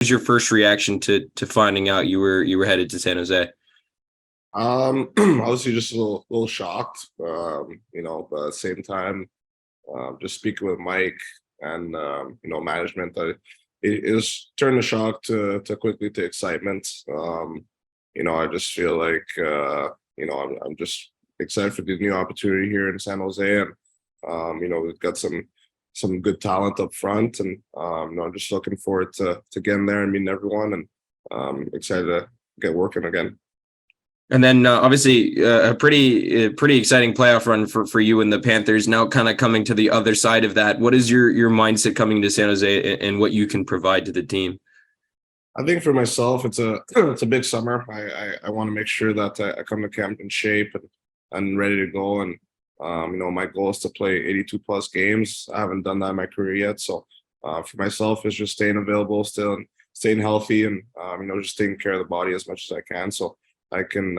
was your first reaction to finding out you were headed to San Jose? Obviously just a little shocked, but at the same time, just speaking with Mike and management, it was turned a shock to quickly to excitement. I just feel like I'm just excited for the new opportunity here in San Jose, and we've got some good talent up front, and I'm just looking forward to getting there and meeting everyone, and excited to get working again. And then obviously a pretty exciting playoff run for you and the Panthers. Now kind of coming to the other side of that, what is your mindset coming to San Jose and what you can provide to the team? I think for myself, it's a it's a big summer. I want to make sure that I come to camp in shape and ready to go. And my goal is to play 82 plus games. I haven't done that in my career yet, so for myself, it's just staying available, still and staying healthy, and just taking care of the body as much as I can, so I can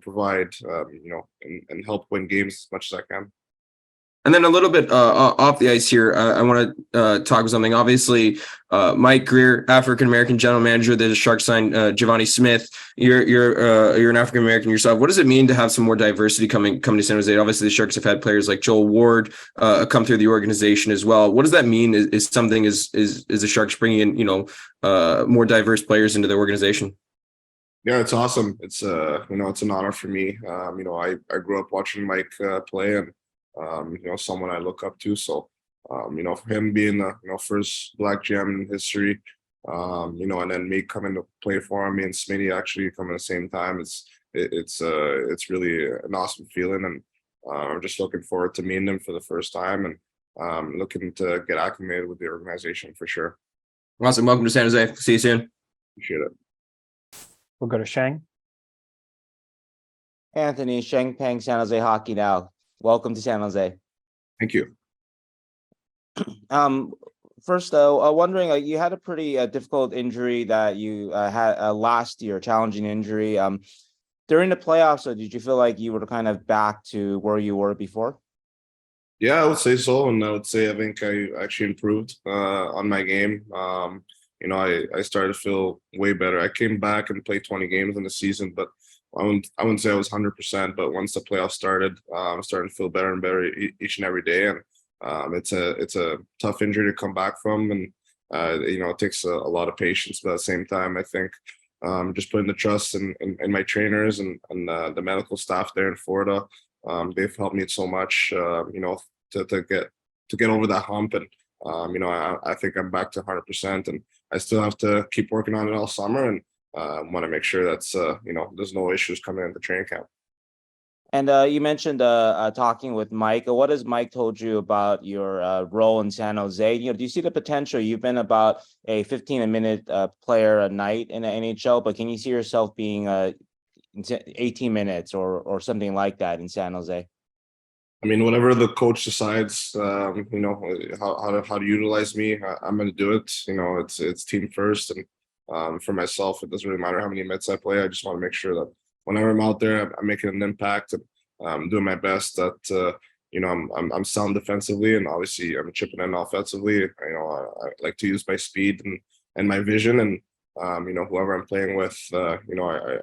provide and help win games as much as I can. And then a little bit off the ice here, I want to talk about something. Obviously, Mike Greer, African American general manager. The Sharks signed Giovanni Smith. You're an African American yourself. What does it mean to have some more diversity coming to San Jose? Obviously, the Sharks have had players like Joel Ward come through the organization as well. What does that mean? Is the Sharks bringing in more diverse players into the organization? Yeah, it's awesome. It's it's an honor for me. I grew up watching Mike play, and someone I look up to. So, for him being the first Black gem in history, and then me coming to play for him, me and Smitty actually coming at the same time. It's really an awesome feeling, and I'm just looking forward to meeting him for the first time, and looking to get acclimated with the organization for sure. Awesome. Welcome to San Jose. See you soon. Appreciate it. We'll go to Sheng. Anthony, Sheng Peng, San Jose Hockey Now. Welcome to San Jose. Thank you. First, though, wondering, you had a pretty difficult injury that you had last year, challenging injury. During the playoffs, did you feel like you were kind of back to where you were before? Yeah, I would say so, and I would say I think I actually improved on my game. I started to feel way better. I came back and played 20 games in the season, but I wouldn't say I was 100%. But once the playoffs started, I'm starting to feel better and better each and every day. And it's a tough injury to come back from, and it takes a lot of patience. But at the same time, I think just putting the trust in my trainers and the medical staff there in Florida, they've helped me so much. To get over that hump, and I think I'm back to 100%, and I still have to keep working on it all summer, and want to make sure that's there's no issues coming into training camp. And you mentioned talking with Mike. What has Mike told you about your role in San Jose? Do you see the potential? You've been about a 15-minute player a night in the NHL, but can you see yourself being 18 minutes or something like that in San Jose? I mean, whatever the coach decides, how to utilize me, I'm going to do it. It's team first, and for myself, it doesn't really matter how many minutes I play. I just want to make sure that whenever I'm out there, I'm making an impact, and doing my best. That I'm sound defensively, and obviously I'm chipping in offensively. I like to use my speed and my vision, and whoever I'm playing with, I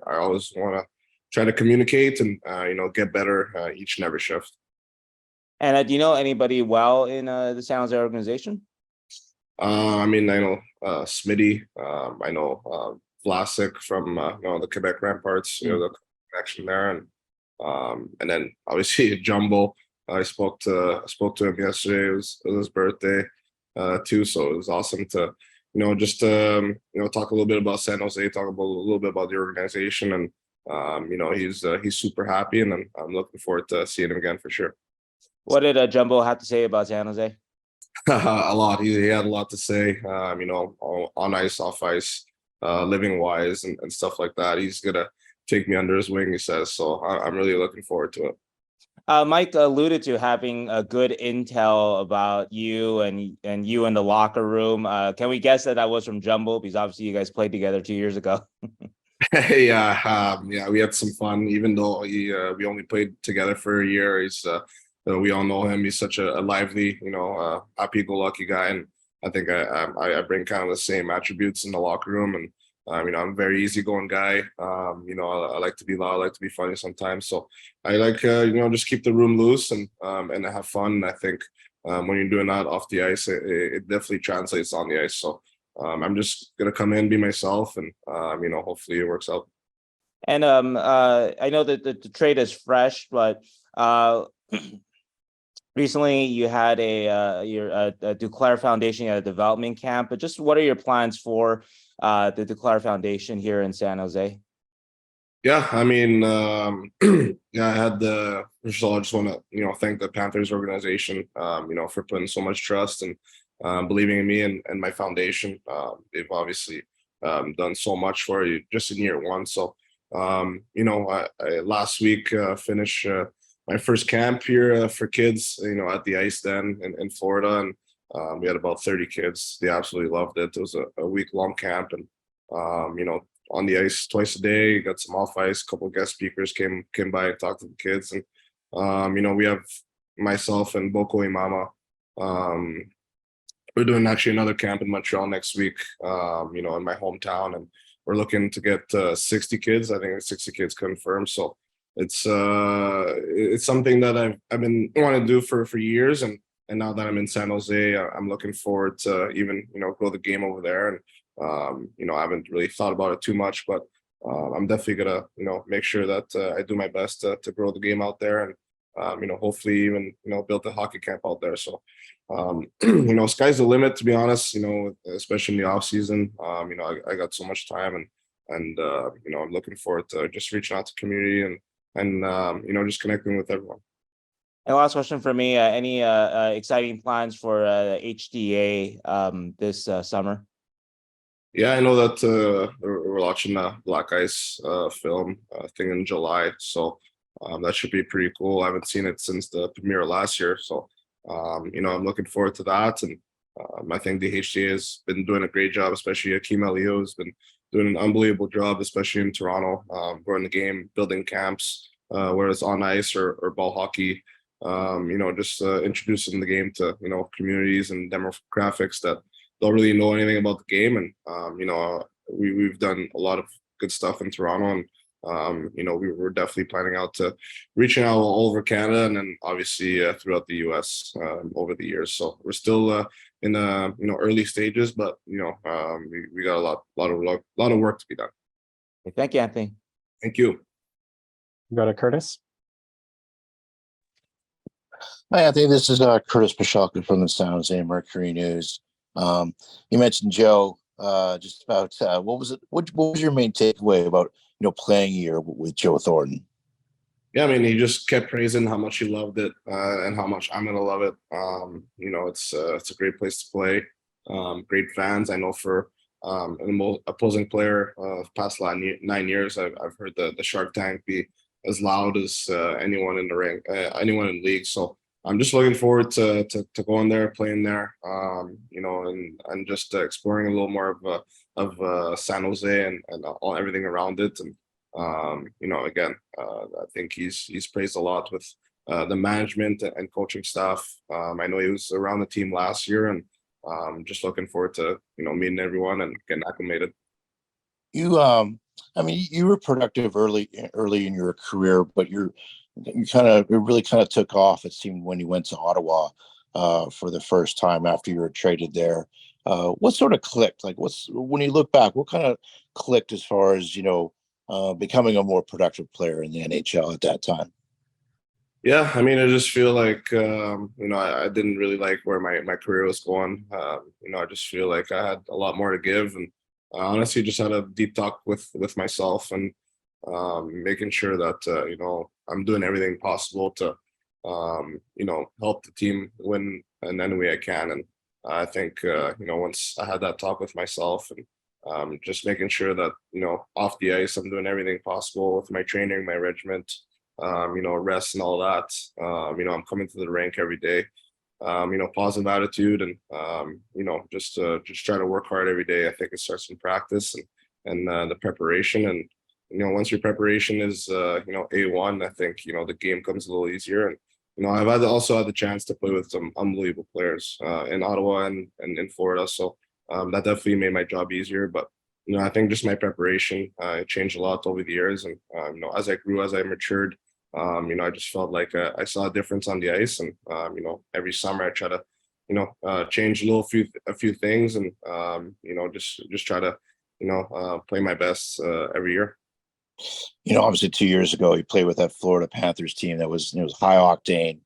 always want to try to communicate and get better each and every shift. And do you know anybody well in the San Jose organization? I know Smitty. I know Vlasic from the Quebec Ramparts. The connection there, and then obviously Jumbo. I spoke to him yesterday. It was his birthday too, so it was awesome to just talk a little bit about San Jose, talk about a little bit about the organization, and he's super happy, and I'm looking forward to seeing him again for sure. What did Jumbo have to say about San Jose? A lot. He had a lot to say, on ice, off ice, living wise, and stuff like that. He's going to take me under his wing, he says. So I'm really looking forward to it. Mike alluded to having a good intel about you and you in the locker room. Can we guess that was from Jumbo? Because obviously you guys played together 2 years ago. Yeah, we had some fun, even though we only played together for a year. We all know him. He's such a lively, happy-go-lucky guy, and I think I bring kind of the same attributes in the locker room, and I'm a very easygoing guy. I like to be loud, I like to be funny sometimes. So I like just keep the room loose and have fun. And I think when you're doing that off the ice, it definitely translates on the ice. So I'm just gonna come in, be myself, and hopefully it works out. And I know that the trade is fresh, but recently you had a Duclair Foundation at a development camp. But just what are your plans for the Duclair Foundation here in San Jose? Yeah, I mean, yeah, I had the first of all, I just want to thank the Panthers organization, for putting so much trust and believing in me and my foundation. They've obviously done so much for you just in year one. So, I last week finished my first camp here for kids, at the Ice Den in Florida, and we had about 30 kids. They absolutely loved it. It was a week-long camp, and on the ice twice a day. Got some off ice. A couple of guest speakers came by and talked to the kids, and we have myself and Boko Imama. We're doing actually another camp in Montreal next week. In my hometown, and we're looking to get 60 kids. I think it's 60 kids confirmed. So it's something that I've been wanting to do for years, and now that I'm in San Jose, I'm looking forward to even grow the game over there. And I haven't really thought about it too much, but I'm definitely gonna, make sure that I do my best to grow the game out there, and hopefully even build a hockey camp out there. So, sky's the limit, to be honest. Especially in the off season. I got so much time, and I'm looking forward to just reaching out to community and just connecting with everyone. And last question for me: any exciting plans for HDA this summer? Yeah, I know that we're watching the Black Ice film thing in July, so that should be pretty cool. I haven't seen it since the premiere last year, so I'm looking forward to that. And I think the HDA has been doing a great job, especially Akeem Elio has been doing an unbelievable job, especially in Toronto, growing the game, building camps, whether it's on ice or ball hockey. Just introducing the game to communities and demographics that don't really know anything about the game. And we've done a lot of good stuff in Toronto, and we were definitely planning out to reaching out all over Canada, and then obviously throughout the US over the years. So we're still in the early stages, but we got a lot of work to be done. Thank you, Anthony. Thank you. Go to Curtis. Hi, Anthony. This is Curtis Pashalka from the San Jose Mercury News. You mentioned Joe, just about what was it? What was your main takeaway about playing here with Joe Thornton? Yeah, I mean, he just kept praising how much he loved it and how much I'm gonna love it. It's a great place to play. Great fans. I know for an opposing player past 9 years, I've heard the Shark Tank be as loud as anyone in the ring, anyone in the league. So I'm just looking forward to going there, playing there, and just exploring a little more of San Jose and everything around it. And again, I think he's praised a lot with the management and coaching staff. I know he was around the team last year, and just looking forward to meeting everyone and getting acclimated. You, you were productive early in your career, but it really kind of took off, it seemed, when you went to Ottawa for the first time after you were traded there. What sort of clicked? Like, when you look back, what kind of clicked as far as becoming a more productive player in the NHL at that time? Yeah, I mean, I just feel like I didn't really like where my career was going. I just feel like I had a lot more to give, and I honestly just had a deep talk with myself, and making sure that I'm doing everything possible to help the team win in any way I can. And I think once I had that talk with myself, and just making sure that off the ice I'm doing everything possible with my training, my regiment, rest and all that. I'm coming to the rink every day. Positive attitude, and just try to work hard every day. I think it starts in practice and the preparation. And once your preparation is A1, I think the game comes a little easier. And I've also had the chance to play with some unbelievable players in Ottawa and in Florida. So that definitely made my job easier. But I think just my preparation changed a lot over the years. And as I grew, as I matured, I just felt like I saw a difference on the ice. And every summer I try to change a few things, and just try to play my best every year. Obviously 2 years ago, you played with that Florida Panthers team that was, high octane,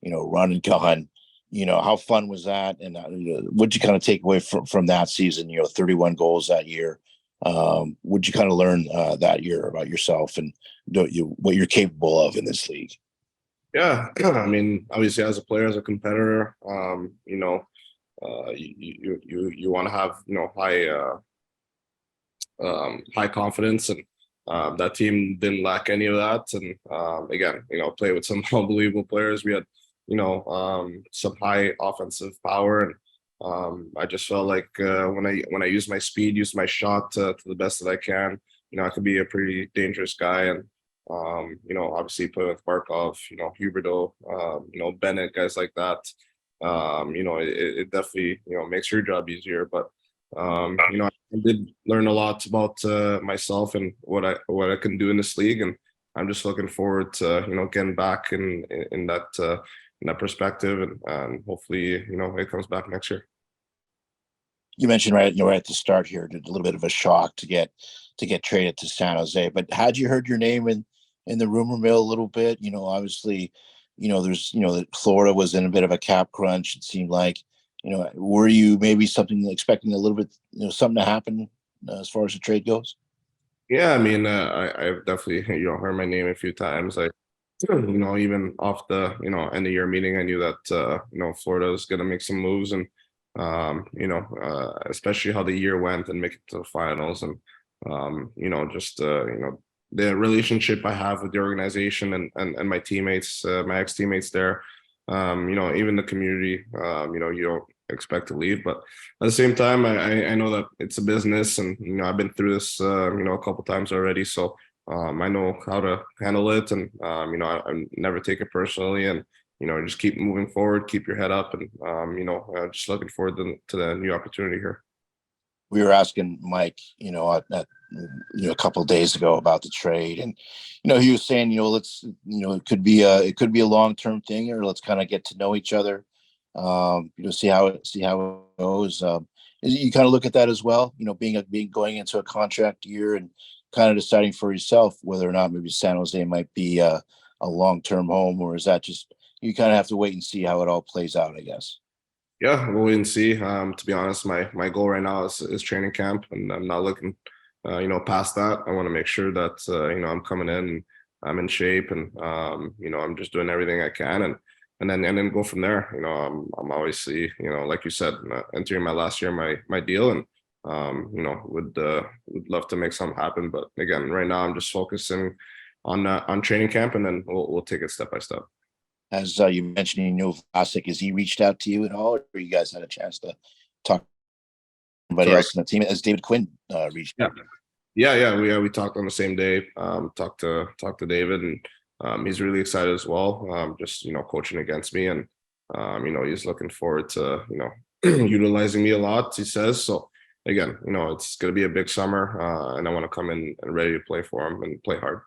run and gun. How fun was that? And what'd you kind of take away from that season? 31 goals that year. What'd you kind of learn that year about yourself and what you're capable of in this league? Yeah, I mean, obviously, as a player, as a competitor, you want to have high confidence, and that team didn't lack any of that. And again, play with some unbelievable players. We had some high offensive power, and I just felt like when I use my speed, use my shot to the best that I can, I could be a pretty dangerous guy. And obviously play with Barkov, Huberdeau, Bennett, guys like that. It definitely makes your job easier. But I did learn a lot about myself and what I can do in this league, and I'm just looking forward to getting back in that perspective, and hopefully it comes back next year. You mentioned right at the start here, a little bit of a shock to get traded to San Jose. But had you heard your name in the rumor mill a little bit? Obviously, there's that Florida was in a bit of a cap crunch. It seemed like, were you maybe expecting a little bit, something to happen as far as the trade goes? Yeah, I mean, I've definitely heard my name a few times. Even off the end of year meeting, I knew that Florida was going to make some moves, and especially how the year went and make it to the finals, and the relationship I have with the organization and my teammates, my ex teammates there, even the community, you don't expect to leave, but at the same time, I know that it's a business, and I've been through this a couple times already, so I know how to handle it, and I never take it personally, and just keep moving forward, keep your head up, and just looking forward to the new opportunity here. We were asking Mike, a couple of days ago about the trade, and he was saying, let's, it could be a long-term thing, or let's kind of get to know each other, see how it goes. You kind of look at that as well, being going into a contract year and kind of deciding for yourself whether or not maybe San Jose might be a long-term home, or is that just you kind of have to wait and see how it all plays out, I guess. Yeah, we'll wait and see. To be honest, my goal right now is training camp, and I'm not looking, past that. I want to make sure that I'm coming in and I'm in shape, and I'm just doing everything I can, and then go from there. I'm obviously, like you said, entering my last year, my deal, and would love to make something happen. But again, right now I'm just focusing on training camp, and then we'll take it step by step. As you mentioned, Vlasic, has he reached out to you at all, or you guys had a chance to talk to somebody else in the team? As David Quinn reached out? Yeah. We talked on the same day. Talked to David, and he's really excited as well. Just coaching against me, and he's looking forward to utilizing me a lot, he says. So again, it's going to be a big summer, and I want to come in and ready to play for him and play hard.